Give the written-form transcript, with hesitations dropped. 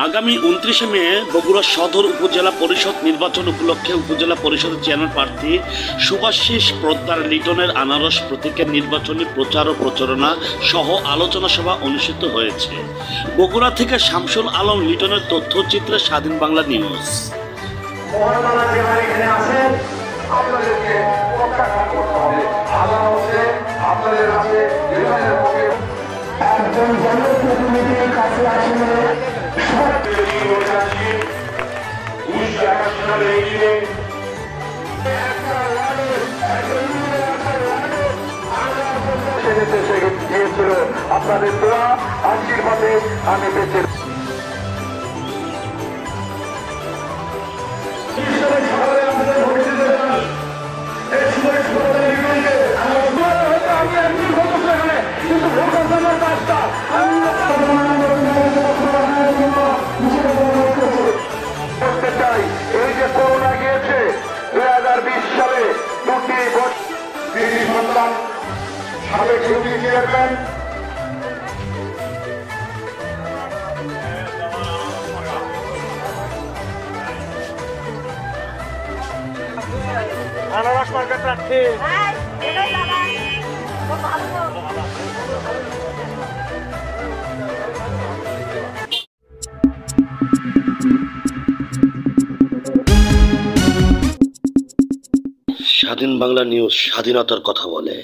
আগামী 29শে মে বগুড়া সদর উপজেলা পরিষদ নির্বাচন উপলক্ষে উপজেলা পরিষদের চেয়ারম্যান প্রার্থী সুভাষিস পোদ্দার লিটনের আনারস প্রতীকের নির্বাচনী প্রচার ও প্রচারণা সহ আলোচনা সভা অনুষ্ঠিত হয়েছে। বগুড়া থেকে শামসুল আলম লিটনের তথ্যচিত্রে স্বাধীন বাংলা নিউজ। আপনাদের দোয়া আশীর্বাদে আমি বেঁচে করতে চাই। এই যে করোনা গিয়েছে 2020 সালে দুটি সন্তান সাবেক ইউপি চেয়ারম্যান আনারস মার্কেট প্রার্থী স্বাধীন বাংলা নিউজ স্বাধীনতার কথা বলে।